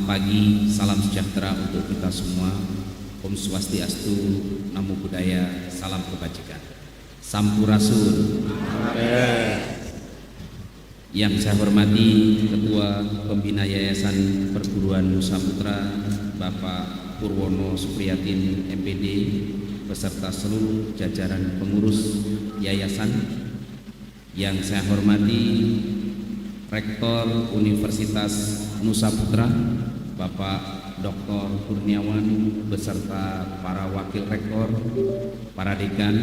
Selamat pagi, salam sejahtera untuk kita semua. Om Swastiastu, Namo Buddhaya, salam kebajikan. Sampurasun. Yang saya hormati Ketua Pembina Yayasan Perguruan Nusa Putra, Bapak Purwono Supriyatin MPD, beserta seluruh jajaran pengurus yayasan. Yang saya hormati Rektor Universitas Nusa Putra, Bapak Dr. Kurniawan, beserta para wakil rektor, para dekan.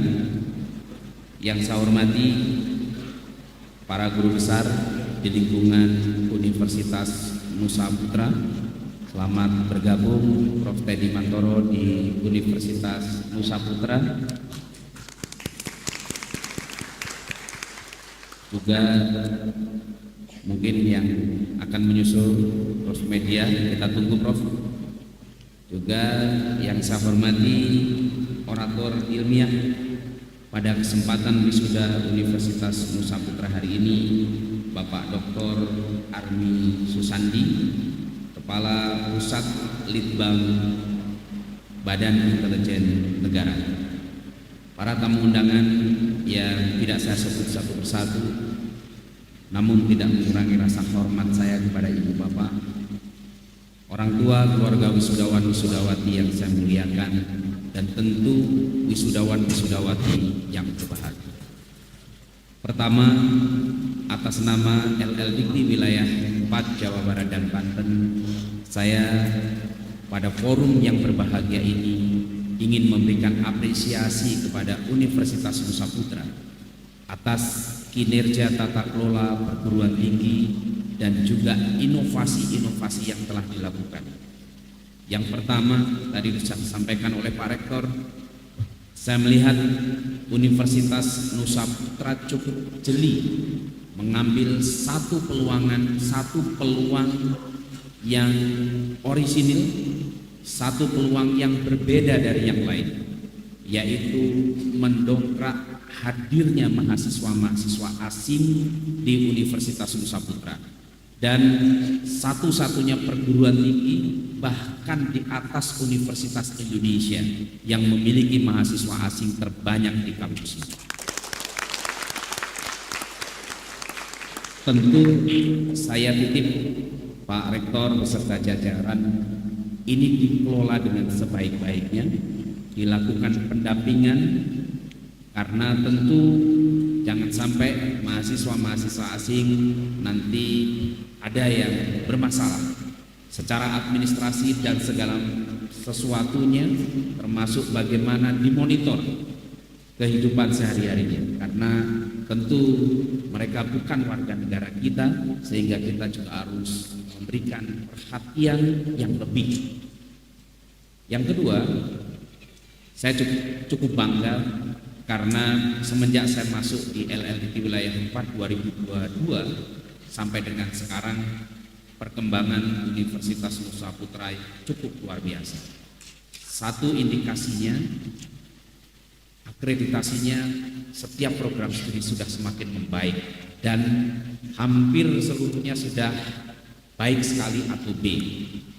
Yang saya hormati para guru besar di lingkungan Universitas Nusa Putra. Selamat bergabung Prof. Teddy Mantoro di Universitas Nusa Putra. Juga mungkin yang akan menyusul Prof. Media, kita tunggu Prof. Juga yang saya hormati orator ilmiah pada kesempatan wisuda Universitas Nusa Putra hari ini, Bapak Dr. Armi Susandi, Kepala Pusat Litbang Badan Intelijen Negara. Para tamu undangan yang tidak saya sebut satu persatu, namun tidak mengurangi rasa hormat saya kepada ibu bapak, orang tua, keluarga wisudawan-wisudawati yang saya muliakan, dan tentu wisudawan-wisudawati yang berbahagia. Pertama, atas nama LL Dikti Wilayah 4 Jawa Barat dan Banten, saya pada forum yang berbahagia ini ingin memberikan apresiasi kepada Universitas Nusa Putra atas kinerja tata kelola perguruan tinggi dan juga inovasi-inovasi yang telah dilakukan. Yang pertama, tadi disampaikan oleh Pak Rektor, saya melihat Universitas Nusa Putra cukup jeli mengambil satu peluang yang orisinil, satu peluang yang berbeda dari yang lain, yaitu mendongkrak hadirnya mahasiswa-mahasiswa asing di Universitas Nusa Putra, dan satu-satunya perguruan tinggi bahkan di atas Universitas Indonesia yang memiliki mahasiswa asing terbanyak di kampus ini. Tentu saya titip Pak Rektor beserta jajaran, ini dikelola dengan sebaik-baiknya, dilakukan pendampingan, karena tentu jangan sampai mahasiswa-mahasiswa asing nanti ada yang bermasalah secara administrasi dan segala sesuatunya, termasuk bagaimana dimonitor kehidupan sehari-harinya, karena tentu mereka bukan warga negara kita, sehingga kita juga harus memberikan perhatian yang lebih. Yang kedua, saya cukup bangga karena semenjak saya masuk di LLDT Wilayah 4 2022 sampai dengan sekarang, perkembangan Universitas Nusa Putra cukup luar biasa. Satu indikasinya, akreditasinya setiap program studi sudah semakin membaik dan hampir seluruhnya sudah baik sekali atau B.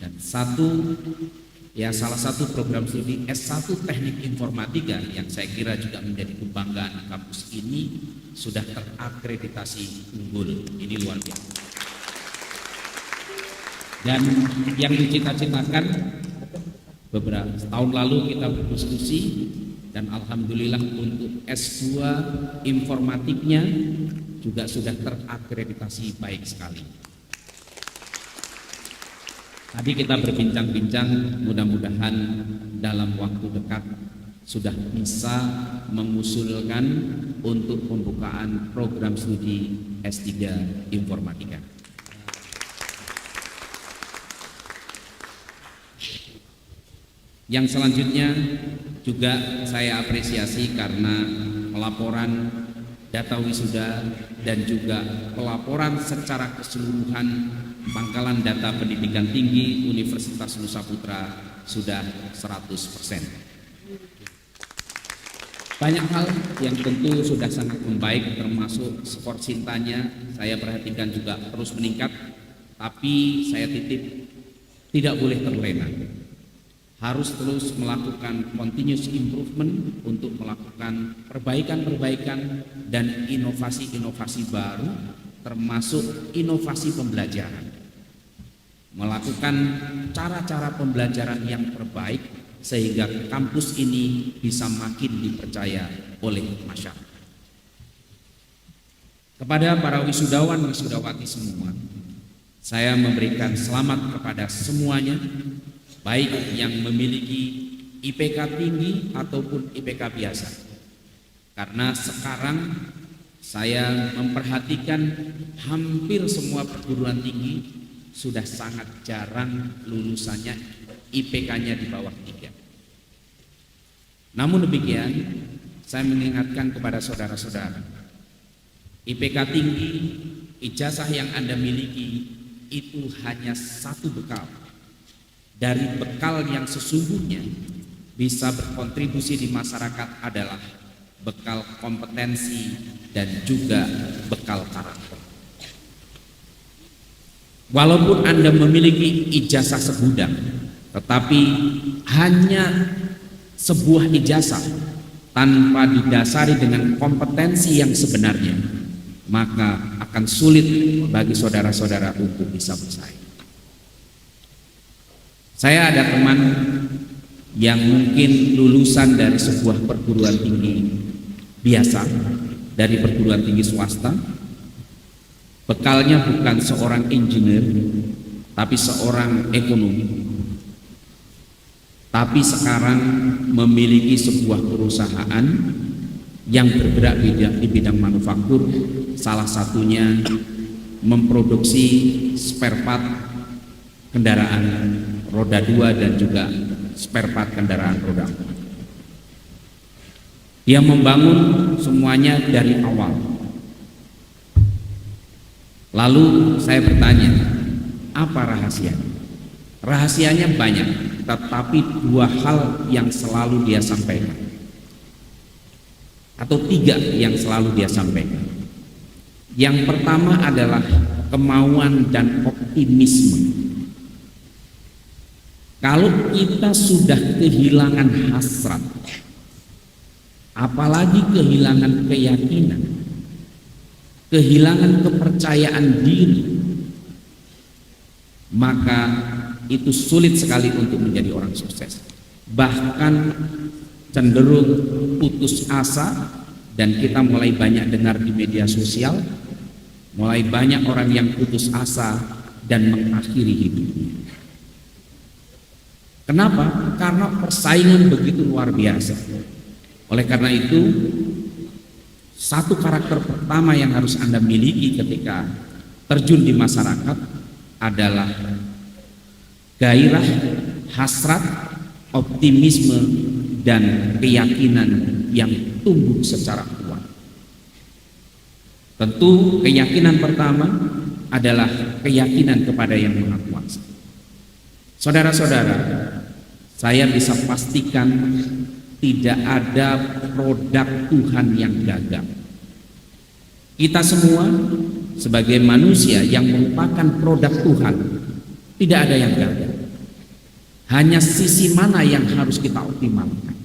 Dan salah satu program studi S1 Teknik Informatika yang saya kira juga menjadi kebanggaan kampus ini sudah terakreditasi unggul. Ini luar biasa. Dan yang dicita-citakan beberapa tahun lalu kita berdiskusi, dan alhamdulillah untuk S2 informatiknya juga sudah terakreditasi baik sekali. Tadi kita berbincang-bincang, mudah-mudahan dalam waktu dekat sudah bisa mengusulkan untuk pembukaan program studi S3 informatika. Yang selanjutnya juga saya apresiasi karena pelaporan data wisuda dan juga pelaporan secara keseluruhan pangkalan data pendidikan tinggi Universitas Nusa Putra sudah 100%. Banyak hal yang tentu sudah sangat membaik, termasuk skor Sintanya saya perhatikan juga terus meningkat, tapi saya titip tidak boleh terlena. Harus terus melakukan continuous improvement untuk melakukan perbaikan-perbaikan dan inovasi-inovasi baru, termasuk inovasi pembelajaran. Melakukan cara-cara pembelajaran yang terbaik sehingga kampus ini bisa makin dipercaya oleh masyarakat. Kepada para wisudawan wisudawati semua, saya memberikan selamat kepada semuanya, baik yang memiliki IPK tinggi ataupun IPK biasa. Karena sekarang saya memperhatikan hampir semua perguruan tinggi sudah sangat jarang lulusannya IPK-nya di bawah 3. Namun demikian, saya mengingatkan kepada saudara-saudara, IPK tinggi, ijazah yang Anda miliki itu hanya satu bekal dari bekal yang sesungguhnya bisa berkontribusi di masyarakat adalah bekal kompetensi dan juga bekal karakter. Walaupun Anda memiliki ijazah segudang, tetapi hanya sebuah ijazah tanpa didasari dengan kompetensi yang sebenarnya, maka akan sulit bagi saudara-saudara untuk bisa bersaing. Saya ada teman yang mungkin lulusan dari sebuah perguruan tinggi biasa, dari perguruan tinggi swasta. Bekalnya bukan seorang engineer, tapi seorang ekonomi. Tapi sekarang memiliki sebuah perusahaan yang bergerak di bidang manufaktur, salah satunya memproduksi spare part kendaraan roda 2 dan juga spare part kendaraan roda 4. Dia membangun semuanya dari awal. Lalu saya bertanya, apa rahasianya? Rahasianya banyak, tetapi 2 hal yang selalu dia sampaikan, atau 3 yang selalu dia sampaikan. Yang pertama adalah kemauan dan optimisme. Kalau kita sudah kehilangan hasrat, apalagi kehilangan keyakinan, kehilangan kepercayaan diri, maka itu sulit sekali untuk menjadi orang sukses. Bahkan cenderung putus asa, dan kita mulai banyak dengar di media sosial, mulai banyak orang yang putus asa dan mengakhiri hidupnya. Kenapa? Karena persaingan begitu luar biasa. Oleh karena itu, satu karakter pertama yang harus Anda miliki ketika terjun di masyarakat adalah gairah, hasrat, optimisme, dan keyakinan yang tumbuh secara kuat. Tentu keyakinan pertama adalah keyakinan kepada Yang Maha Kuasa. Saudara-saudara, saya bisa pastikan tidak ada produk Tuhan yang gagal. Kita semua sebagai manusia yang merupakan produk Tuhan, tidak ada yang gagal. Hanya sisi mana yang harus kita optimalkan.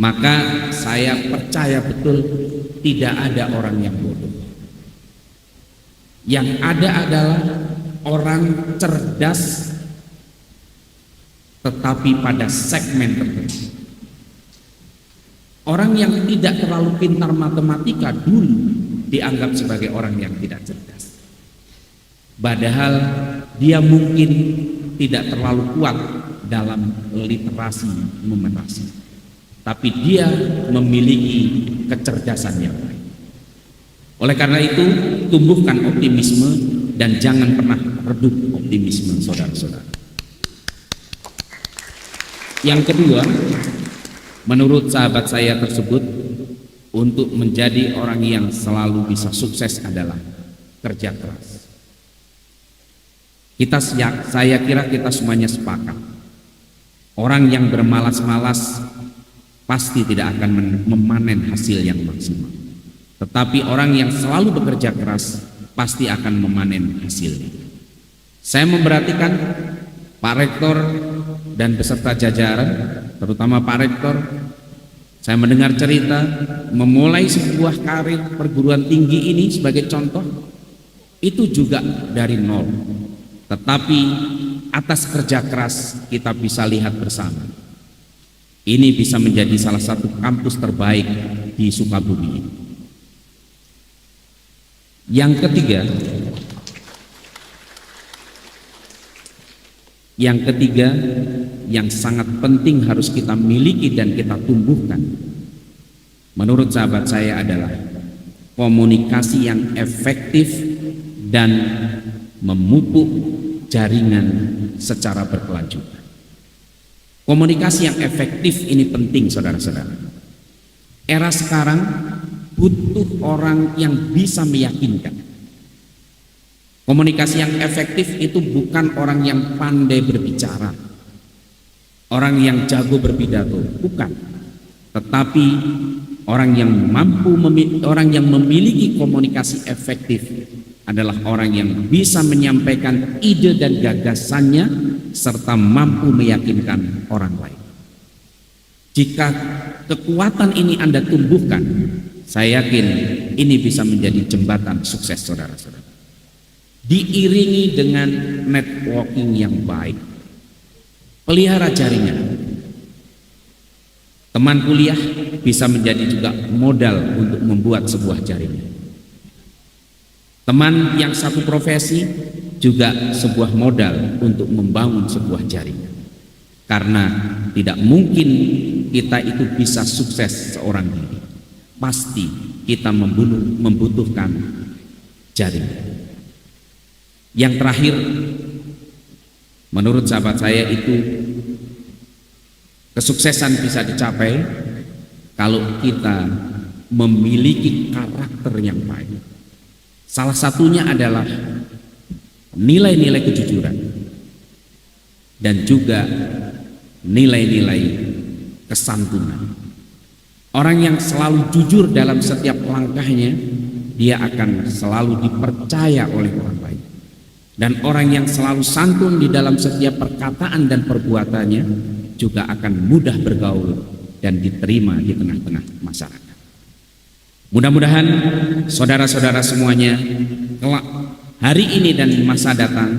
Maka saya percaya betul tidak ada orang yang bodoh. Yang ada adalah orang cerdas tetapi pada segmen tertentu. Orang yang tidak terlalu pintar matematika dulu dianggap sebagai orang yang tidak cerdas. Padahal dia mungkin tidak terlalu kuat dalam literasi numerasi, tapi dia memiliki kecerdasan yang baik. Oleh karena itu, tumbuhkan optimisme dan jangan pernah redup optimisme, saudara-saudara. Yang kedua, menurut sahabat saya tersebut, untuk menjadi orang yang selalu bisa sukses adalah kerja keras. Saya kira kita semuanya sepakat, orang yang bermalas-malas pasti tidak akan memanen hasil yang maksimal. Tetapi orang yang selalu bekerja keras pasti akan memanen hasilnya. Saya memperhatikan Pak Rektor dan beserta jajaran, terutama Pak Rektor, saya mendengar cerita memulai sebuah karir perguruan tinggi ini sebagai contoh, itu juga dari nol. Tetapi atas kerja keras kita bisa lihat bersama, ini bisa menjadi salah satu kampus terbaik di Sukabumi. Yang ketiga yang sangat penting harus kita miliki dan kita tumbuhkan, menurut sahabat saya, adalah komunikasi yang efektif dan memupuk jaringan secara berkelanjutan. Komunikasi yang efektif ini penting, saudara-saudara. Era sekarang butuh orang yang bisa meyakinkan. Komunikasi yang efektif itu bukan orang yang pandai berbicara, orang yang jago berpidato, bukan. Tetapi orang yang memiliki komunikasi efektif adalah orang yang bisa menyampaikan ide dan gagasannya serta mampu meyakinkan orang lain. Jika kekuatan ini Anda tumbuhkan, saya yakin ini bisa menjadi jembatan sukses, saudara-saudara. Diiringi dengan networking yang baik, pelihara jaringan. Teman kuliah bisa menjadi juga modal untuk membuat sebuah jaringan. Teman yang satu profesi juga sebuah modal untuk membangun sebuah jaringan. Karena tidak mungkin kita itu bisa sukses seorang diri, pasti kita membutuhkan jaringan. Yang terakhir, menurut sahabat saya, itu kesuksesan bisa dicapai kalau kita memiliki karakter yang baik. Salah satunya adalah nilai-nilai kejujuran dan juga nilai-nilai kesantunan. Orang yang selalu jujur dalam setiap langkahnya, dia akan selalu dipercaya oleh orang lain. Dan orang yang selalu santun di dalam setiap perkataan dan perbuatannya juga akan mudah bergaul dan diterima di tengah-tengah masyarakat. Mudah-mudahan saudara-saudara semuanya kelak hari ini dan masa datang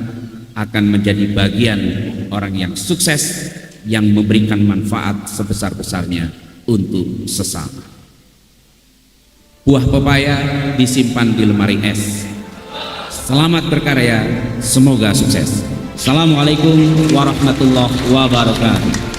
akan menjadi bagian orang yang sukses, yang memberikan manfaat sebesar-besarnya untuk sesama. Buah pepaya disimpan di lemari es. Selamat berkarya, semoga sukses. Assalamualaikum warahmatullahi wabarakatuh.